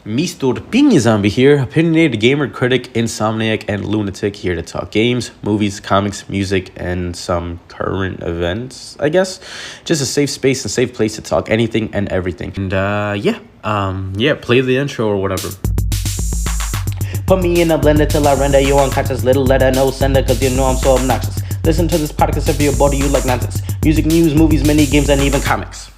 Mr. Piña Zombie here, opinionated gamer, critic, insomniac, and lunatic here to talk games, movies, comics, music, and some current events, I guess. Just a safe space and safe place to talk anything and everything. And play the intro or whatever. Put me in a blender till I render you unconscious. Little letter, no sender, cause you know I'm so obnoxious. Listen to this podcast if you're bored of you like nonsense. Music, news, movies, mini games, and even comics.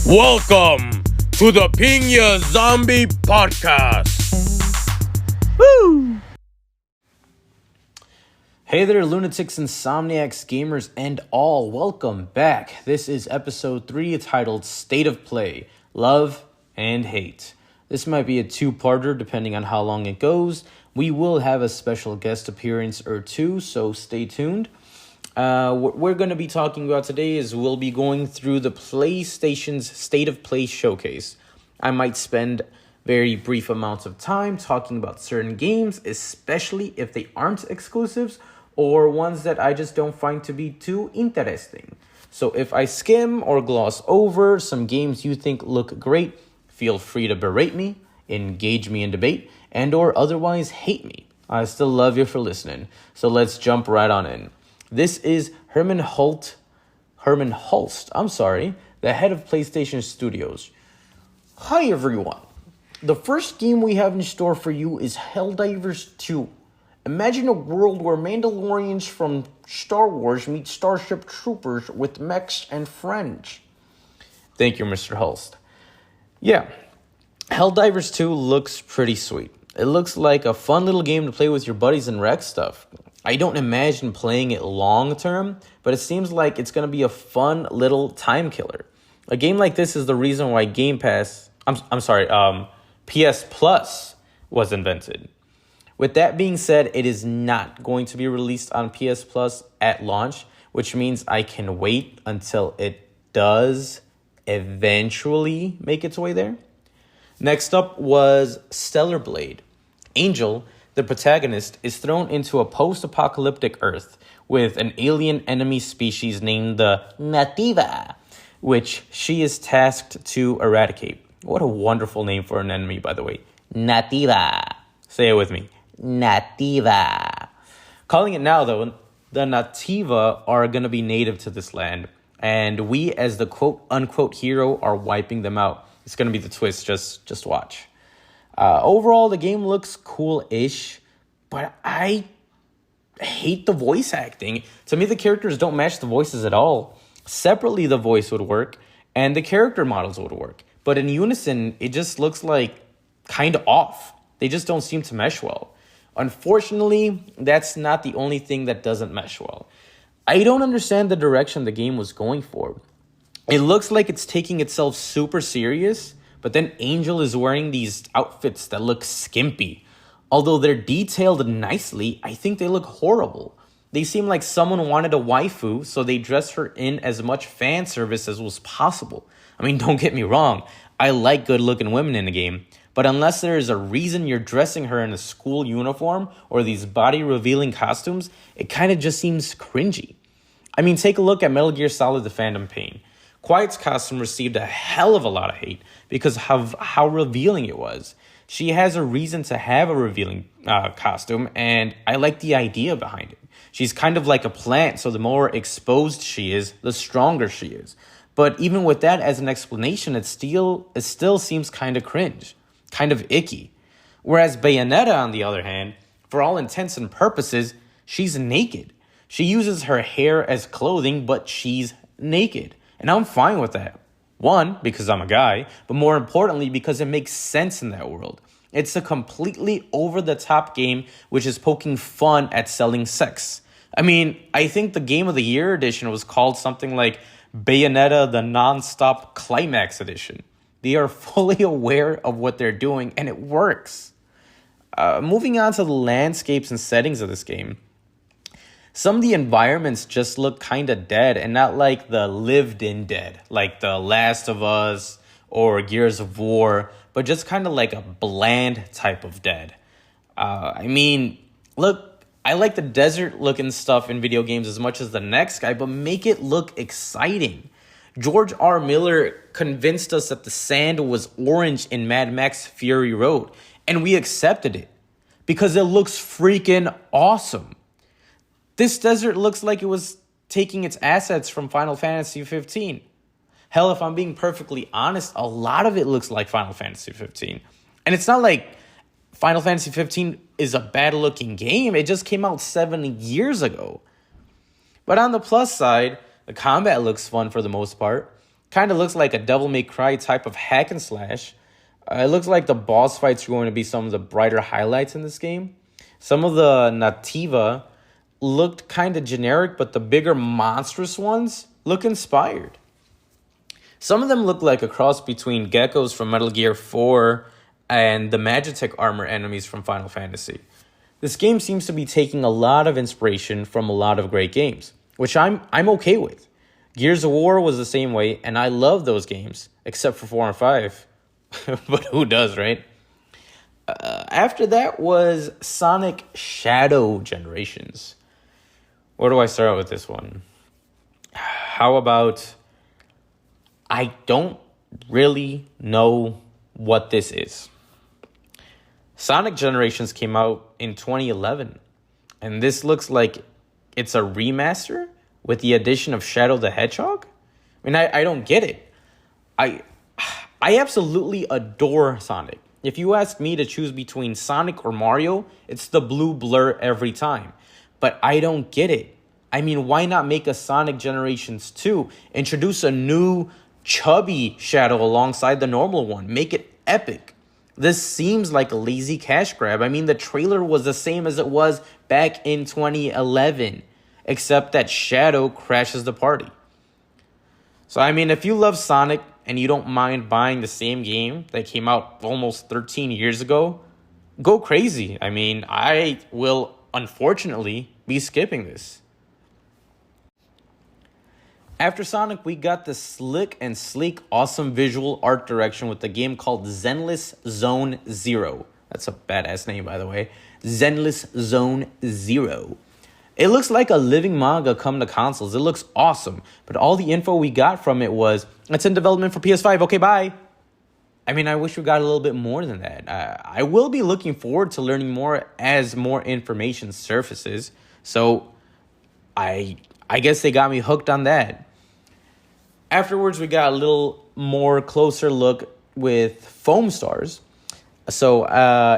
Welcome to the Piña Zombie Podcast. Woo! Hey there, lunatics, insomniacs, gamers, and all. Welcome back. This is episode 3 titled State of Play, Love and Hate. This might be a two-parter depending on how long it goes. We will have a special guest appearance or two, so stay tuned. What we're going to be talking about today is we'll be going through the PlayStation's State of Play showcase. I might spend very brief amounts of time talking about certain games, especially if they aren't exclusives or ones that I just don't find to be too interesting. So if I skim or gloss over some games you think look great, feel free to berate me, engage me in debate, and or otherwise hate me. I still love you for listening. So let's jump right on in. This is Herman Hulst, the head of PlayStation Studios. Hi everyone. The first game we have in store for you is Helldivers 2. Imagine a world where Mandalorians from Star Wars meet Starship Troopers with mechs and friends. Thank you, Mr. Hulst. Yeah, Helldivers 2 looks pretty sweet. It looks like a fun little game to play with your buddies and wreck stuff. I don't imagine playing it long term, but it seems like it's going to be a fun little time killer. A game like this is the reason why PS Plus was invented. With that being said, it is not going to be released on PS Plus at launch, which means I can wait until it does eventually make its way there. Next up was Stellar Blade. Angel, the protagonist, is thrown into a post-apocalyptic Earth with an alien enemy species named the Nativa, which she is tasked to eradicate. What a wonderful name for an enemy, by the way. Nativa. Say it with me. Nativa. Calling it now, though, the Nativa are going to be native to this land, and we, as the quote-unquote hero, are wiping them out. It's going to be the twist. Just watch. Overall, the game looks cool-ish, but I hate the voice acting. To me, the characters don't match the voices at all. Separately, the voice would work, and the character models would work. But in unison, it just looks like kind of off. They just don't seem to mesh well. Unfortunately, that's not the only thing that doesn't mesh well. I don't understand the direction the game was going for. It looks like it's taking itself super serious, but then Angel is wearing these outfits that look skimpy. Although they're detailed nicely, I think they look horrible. They seem like someone wanted a waifu, so they dressed her in as much fan service as was possible. I mean, don't get me wrong, I like good-looking women in the game, but unless there is a reason you're dressing her in a school uniform or these body-revealing costumes, it kind of just seems cringy. I mean, take a look at Metal Gear Solid: The Phantom Pain. Quiet's costume received a hell of a lot of hate because of how revealing it was. She has a reason to have a revealing costume, and I like the idea behind it. She's kind of like a plant, so the more exposed she is, the stronger she is. But even with that as an explanation, it still seems kind of cringe, kind of icky. Whereas Bayonetta, on the other hand, for all intents and purposes, she's naked. She uses her hair as clothing, but she's naked. And I'm fine with that. One, because I'm a guy, but more importantly, because it makes sense in that world. It's a completely over-the-top game which is poking fun at selling sex. I mean, I think the Game of the Year edition was called something like Bayonetta the Non-Stop Climax Edition. They are fully aware of what they're doing, and it works. Moving on to the landscapes and settings of this game. Some of the environments just look kind of dead and not like the lived-in dead, like The Last of Us or Gears of War, but just kind of like a bland type of dead. Look, I like the desert-looking stuff in video games as much as the next guy, but make it look exciting. George R. Miller convinced us that the sand was orange in Mad Max Fury Road, and we accepted it because it looks freaking awesome. This desert looks like it was taking its assets from Final Fantasy 15. Hell, if I'm being perfectly honest, a lot of it looks like Final Fantasy 15. And it's not like Final Fantasy 15 is a bad-looking game. It just came out 7 years ago. But on the plus side, the combat looks fun for the most part. Kind of looks like a Devil May Cry type of hack and slash. It looks like the boss fights are going to be some of the brighter highlights in this game. Some of the Nativa looked kind of generic, but the bigger monstrous ones look inspired. Some of them look like a cross between geckos from Metal Gear 4 and the Magitech armor enemies from Final Fantasy. This game seems to be taking a lot of inspiration from a lot of great games, which I'm okay with. Gears of War was the same way, and I love those games, except for 4 and 5. But who does, right? After that was Sonic Shadow Generations. Where do I start with this one? How about... I don't really know what this is. Sonic Generations came out in 2011, and this looks like it's a remaster with the addition of Shadow the Hedgehog? I mean, I don't get it. I absolutely adore Sonic. If you ask me to choose between Sonic or Mario, it's the blue blur every time. But I don't get it. I mean, why not make a Sonic Generations 2? Introduce a new chubby Shadow alongside the normal one. Make it epic. This seems like a lazy cash grab. I mean, the trailer was the same as it was back in 2011, except that Shadow crashes the party. So, I mean, if you love Sonic and you don't mind buying the same game that came out almost 13 years ago, go crazy. I mean, I will unfortunately be skipping this. After Sonic, we got the slick and sleek, awesome visual art direction with the game called Zenless Zone Zero. That's a badass name, by the way. Zenless Zone Zero. It looks like a living manga come to consoles. It looks awesome. But all the info we got from it was, it's in development for PS5. Okay, bye. I mean, I wish we got a little bit more than that. I will be looking forward to learning more as more information surfaces. So, I guess they got me hooked on that. Afterwards, we got a little more closer look with Foam Stars. So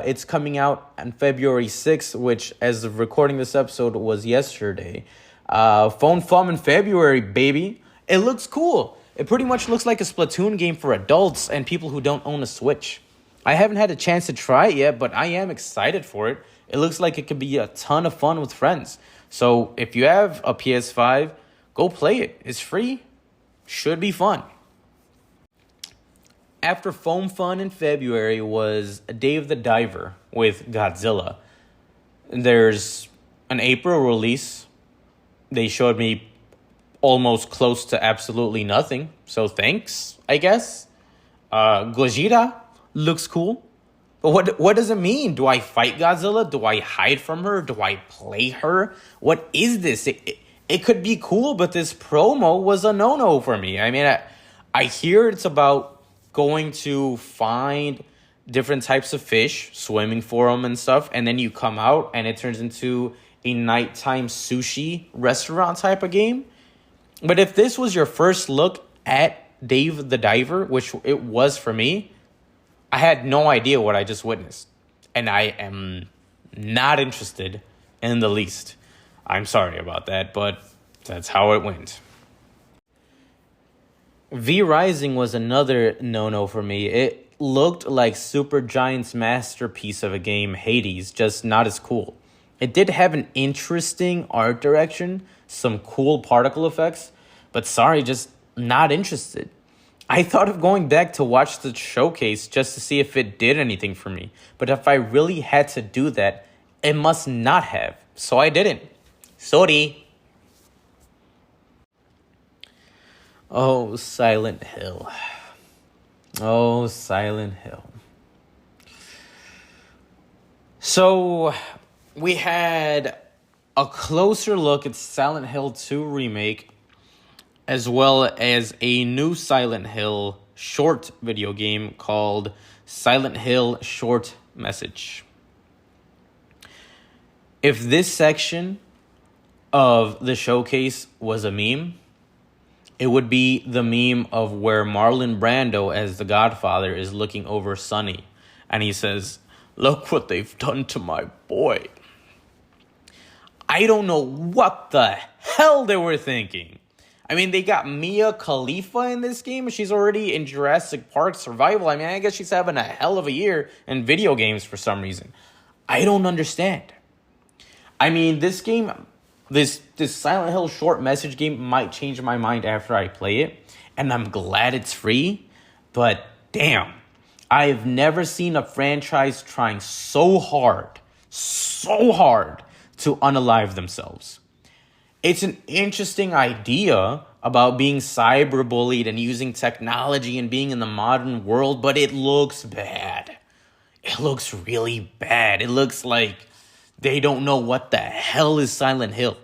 it's coming out on February 6th, which as of recording this episode was yesterday. Foam Fun in February, baby. It looks cool. It pretty much looks like a Splatoon game for adults and people who don't own a Switch. I haven't had a chance to try it yet, but I am excited for it. It looks like it could be a ton of fun with friends. So if you have a PS5, go play it. It's free. Should be fun. After Foam Fun in February was Dave the Diver with Godzilla. There's an April release. They showed me almost close to absolutely nothing. So thanks, I guess. Gojira looks cool. But what does it mean? Do I fight Godzilla? Do I hide from her? Do I play her? What is this? It could be cool, but this promo was a no-no for me. I mean, I hear it's about going to find different types of fish, swimming for them and stuff, and then you come out and it turns into a nighttime sushi restaurant type of game. But if this was your first look at Dave the Diver, which it was for me, I had no idea what I just witnessed. And I am not interested in the least. I'm sorry about that, but that's how it went. V Rising was another no-no for me. It looked like Supergiant's masterpiece of a game, Hades, just not as cool. It did have an interesting art direction, some cool particle effects, but sorry, just not interested. I thought of going back to watch the showcase just to see if it did anything for me, but if I really had to do that, it must not have, so I didn't. Sorry. Oh, Silent Hill. Oh, Silent Hill. So, we had a closer look at Silent Hill 2 Remake, as well as a new Silent Hill short video game called Silent Hill Short Message. If this section of the showcase was a meme, it would be the meme of where Marlon Brando as the Godfather is looking over Sonny, and he says, "Look what they've done to my boy." I don't know what the hell they were thinking. I mean, they got Mia Khalifa in this game. She's already in Jurassic Park Survival. I mean, I guess she's having a hell of a year in video games for some reason. I don't understand. I mean, this game, this Silent Hill short message game might change my mind after I play it. And I'm glad it's free. But damn, I've never seen a franchise trying so hard to unalive themselves. It's an interesting idea about being cyberbullied and using technology and being in the modern world, but it looks bad. It looks really bad. It looks like they don't know what the hell is Silent Hill.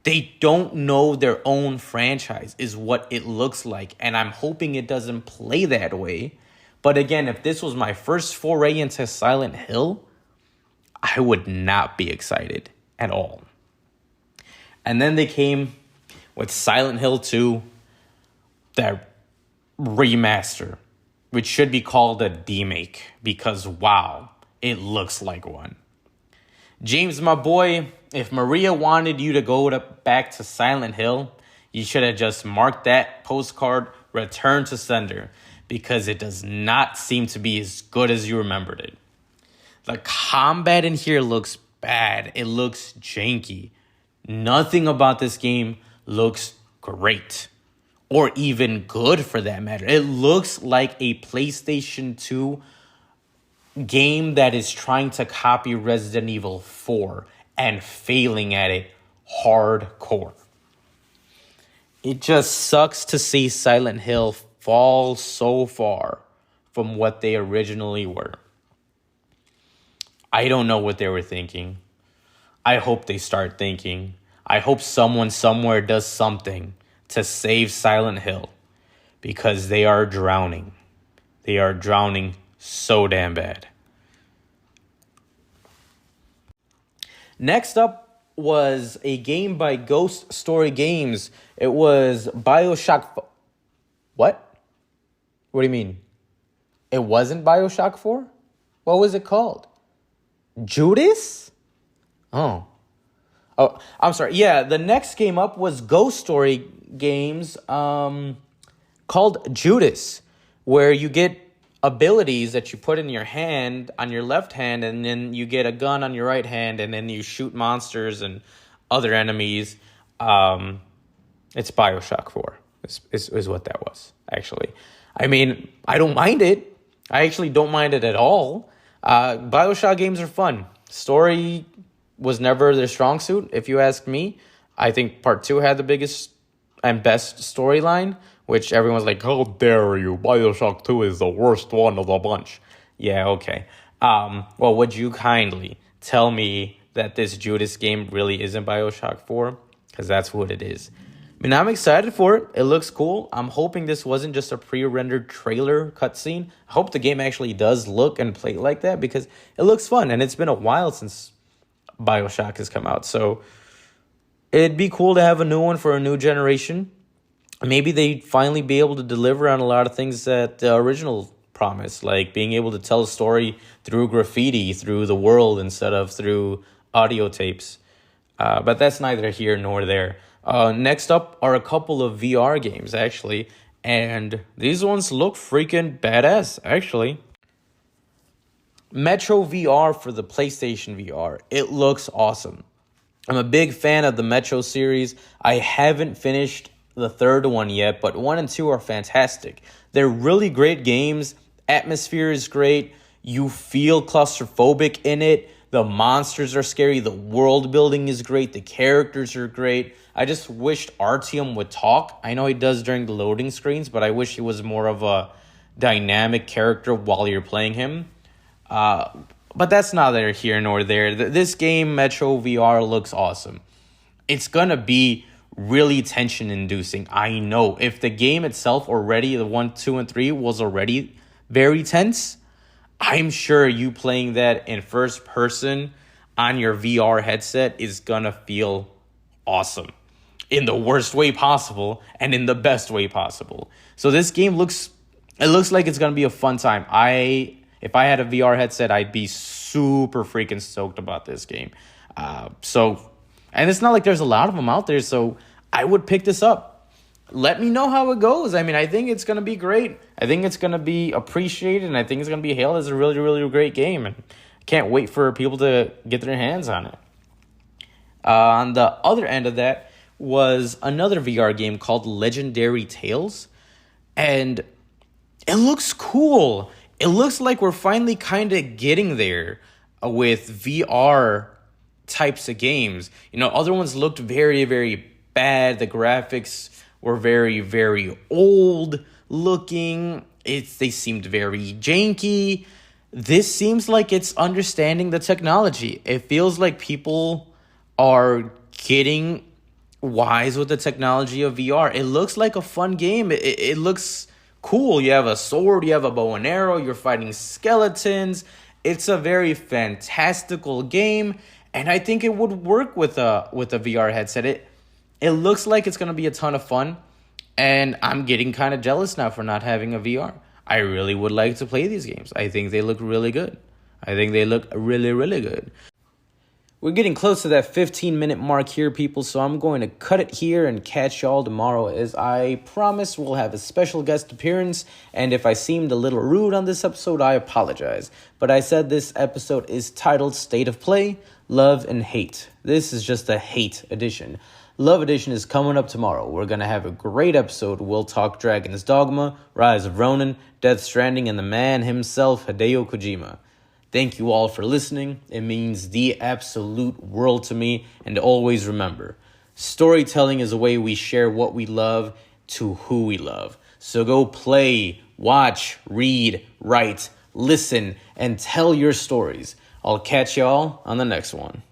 They don't know their own franchise is what it looks like, and I'm hoping it doesn't play that way. But again, if this was my first foray into Silent Hill, I would not be excited at all. And then they came with Silent Hill 2, their remaster, which should be called a demake because, wow, it looks like one. James, my boy, if Maria wanted you to go back to Silent Hill, you should have just marked that postcard return to sender because it does not seem to be as good as you remembered it. The combat in here looks bad. It looks janky. Nothing about this game looks great or even good for that matter. It looks like a PlayStation 2 game that is trying to copy Resident Evil 4 and failing at it hardcore. It just sucks to see Silent Hill fall so far from what they originally were. I don't know what they were thinking. I hope they start thinking. I hope someone somewhere does something to save Silent Hill because they are drowning. They are drowning so damn bad. Next up was a game by Ghost Story Games. It was BioShock... What? What do you mean? It wasn't BioShock 4? What was it called? Judas? Oh, I'm sorry. Yeah, the next game up was Ghost Story Games called Judas, where you get abilities that you put in your hand, on your left hand, and then you get a gun on your right hand, and then you shoot monsters and other enemies. It's BioShock 4 is what that was, actually. I mean, I don't mind it. I actually don't mind it at all. BioShock games are fun. Story was never their strong suit, if you ask me. I think Part 2 had the biggest and best storyline, which everyone's like, how dare you? BioShock 2 is the worst one of the bunch. Yeah, okay. Well, would you kindly tell me that this Judas game really isn't BioShock 4? Because that's what it is. I mean, I'm excited for it. It looks cool. I'm hoping this wasn't just a pre-rendered trailer cutscene. I hope the game actually does look and play like that because it looks fun. And it's been a while since BioShock has come out. So it'd be cool to have a new one for a new generation. Maybe they'd finally be able to deliver on a lot of things that the original promised, like being able to tell a story through graffiti, through the world, instead of through audio tapes. But that's neither here nor there. Next up are a couple of VR games, actually. And these ones look freaking badass, actually. Metro VR for the PlayStation VR. It looks awesome. I'm a big fan of the Metro series. I haven't finished the third one yet, but 1 and 2 are fantastic. They're really great games. Atmosphere is great. You feel claustrophobic in it. The monsters are scary. The world building is great. The characters are great. I just wished Artyom would talk. I know he does during the loading screens, but I wish he was more of a dynamic character while you're playing him. But that's neither here nor there. This game, Metro VR, looks awesome. It's going to be really tension inducing. I know if the game itself already, the 1, 2, and 3 was already very tense, I'm sure you playing that in first person on your VR headset is gonna feel awesome in the worst way possible and in the best way possible. So this game looks like it's gonna be a fun time. If I had a VR headset, I'd be super freaking stoked about this game. And it's not like there's a lot of them out there, so I would pick this up. Let me know how it goes. I mean, I think it's going to be great. I think it's going to be appreciated, and I think it's going to be hailed as a really, really great game. And I can't wait for people to get their hands on it. On the other end of that was another VR game called Legendary Tales. And it looks cool. It looks like we're finally kind of getting there with VR types of games. You know, other ones looked very, very bad. The graphics were very, very old looking. They seemed very janky. This seems like it's understanding the technology. It feels like people are getting wise with the technology of VR. It looks like a fun game. It looks cool. You have a sword, you have a bow and arrow, you're fighting skeletons. It's a very fantastical game, and I think it would work with a VR headset. It looks like it's going to be a ton of fun, and I'm getting kind of jealous now for not having a VR. I really would like to play these games. I think they look really good. I think they look really, really good. We're getting close to that 15-minute mark here, people, so I'm going to cut it here and catch y'all tomorrow. As I promised, we'll have a special guest appearance, and if I seemed a little rude on this episode, I apologize. But I said this episode is titled State of Play, Love and Hate. This is just a hate edition. Love edition is coming up tomorrow. We're going to have a great episode. We'll talk Dragon's Dogma, Rise of Ronin, Death Stranding, and the man himself, Hideo Kojima. Thank you all for listening. It means the absolute world to me. And always remember, storytelling is a way we share what we love to who we love. So go play, watch, read, write, listen, and tell your stories. I'll catch y'all on the next one.